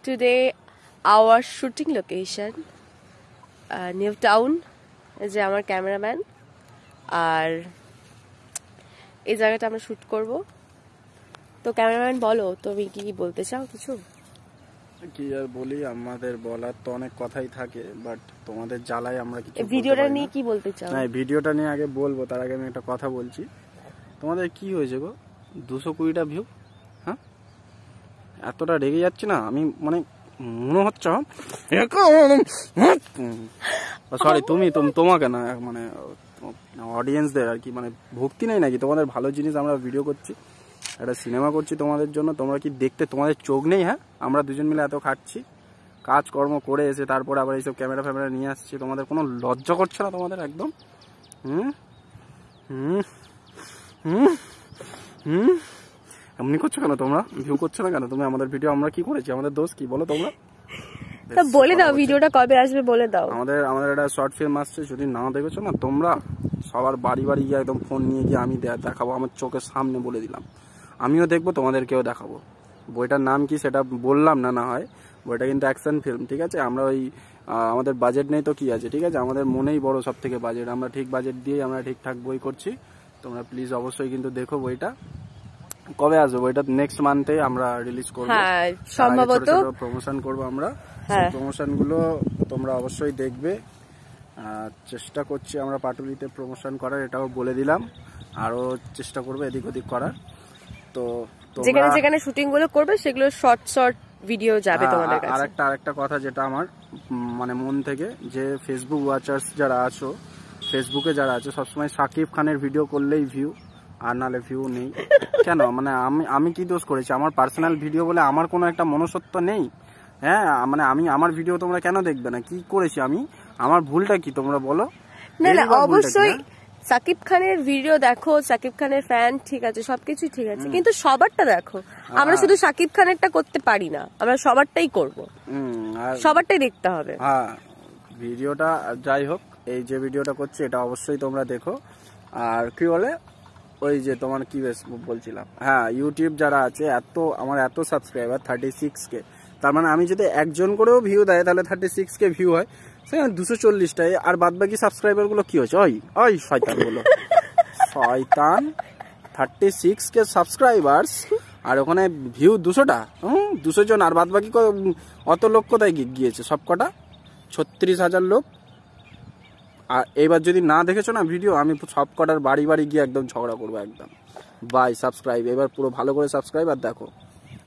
Today our shooting location New Town যে আমার cameraman আর এই জায়গাটা আমরা শুট করব তো ক্যামেরাম্যান বলো তুমি কি বলতে চাও কিছু কি আর বলি আমাদের বলার তো অনেক কথাই থাকে বাট তোমাদের জ্বালাই আমরা কিছু ভিডিওটা নিয়ে কি বলতে চাও না ভিডিওটা নিয়ে আগে বলবো তার আগে আমি একটা কথা বলছি তোমাদের কি হয়েছে গো 220টা ভিউ হ্যাঁ এতটা রেগে যাচ্ছে না আমি মানে মনে হচ্ছে সরি তোমাকে না মানে অডিয়েন্সদের আর কি মানে ভক্তি নেই নাকি তোমাদের ভালো জিনিস আমরা ভিডিও করছি একটা সিনেমা করছি তোমাদের জন্য তোমরা কি দেখতে তোমাদের চোখ নেই হ্যাঁ আমরা দুজন মিলে এত খাটছি কাজকর্ম করে এসে তারপর আবার এইসব ক্যামেরা ফ্যামেরা নিয়ে আসছি তোমাদের কোনো লজ্জা করছে না তোমাদের একদম এমনি করছো কেন তোমরা ভিউ করছো না কেন তুমি আমাদের ভিডিও আমরা কি করেছি আমাদের দোষ কি বলো তোমরা বলে দাও ভিডিওটা কবে আসবে বলে দাও আমাদের একটা শর্ট ফিল্ম আসছে যদি না দেখেছো না তোমরা সবার বাড়ি বাড়ি গিয়ে একদম ফোন নিয়ে গিয়ে আমি দেখাবো আমার চোখের সামনে বলে দিলাম আমিও দেখবো তোমাদেরকেও দেখাবো বইটার নাম কি সেটা বললাম না হয় বইটা কিন্তু অ্যাকশন ফিল্ম ঠিক আছে আমরা ওই আমাদের বাজেট নেই তো কি আছে ঠিক আছে আমাদের মনেই বড় সব থেকে বাজেট আমরা ঠিক বাজেট দিয়েই আমরা ঠিকঠাক বই করছি তোমরা প্লিজ অবশ্যই কিন্তু দেখো বইটা কবে আসবে বইটা নেক্সট মান্থে আমরা রিলিজ করবো হ্যাঁ সম্ভবত প্রমোশন করবো আমরা প্রমোশন গুলো তোমরা অবশ্যই দেখবে চেষ্টা করছি আমরা পাটুলিতে প্রমোশন করার এটাও বলে দিলাম আরো চেষ্টা করবো এদিক ওদিক করার তো যেখানে যেখানে শুটিং গুলো করবে সেগুলো শর্ট ভিডিও যাবে তোমাদের কাছে আরেকটা কথা যেটা আমার মানে মন থেকে যে ফেসবুক ওয়াচার্স যারা আছো ফেসবুকে যারা আছে সবসময় সাকিব খানের ভিডিও করলেই ভিউ আর নালে ভিউ নেই কেন মানে আমি কি দোষ করেছি আমার পার্সোনাল ভিডিও বলে আমার কোনো একটা মনুষ্যত্ব নেই হ্যাঁ মানে আমার ভিডিও তোমরা কেন দেখবে না কি করেছি আমি আমার ভুলটা কি তোমরা বলো না অবশ্যই সাকিব খানের ভিডিও দেখো সাকিব খানের ফ্যান ঠিক আছে সবকিছু ঠিক আছে কিন্তু সবারটা দেখো আমরা শুধু সাকিব খানেরটা করতে পারি না আমরা সবারটাই করব সবারটাই দেখতে হবে হ্যাঁ ভিডিওটা যাই হোক এই যে ভিডিওটা করছি এটা অবশ্যই তোমরা দেখো আর কি বলে ওই যে তোমার কি বলছিলাম হ্যাঁ ইউটিউব যারা আছে আমার এত সাবস্ক্রাইবার 36K তার মানে আমি যদি একজন করেও ভিউ দেয় তাহলে 36K ভিউ হয় সেখানে 240টাই আর বাদ বাকি সাবস্ক্রাইবার গুলো কি হচ্ছে ওই শয়তান গুলো শয়তান 36K সাবস্ক্রাইবার্স আর ওখানে ভিউ 200টা 200 জন আর বাদ বাকি অত লোক কোথায় গিয়েছে সব কটা 36,000 লোক আর এবার যদি না দেখেছো না ভিডিও আমি সব কটার বাড়ি বাড়ি গিয়ে একদম ঝগড়া করবো একদম বাই সাবস্ক্রাইব এবার পুরো ভালো করে সাবস্ক্রাইব আর দেখো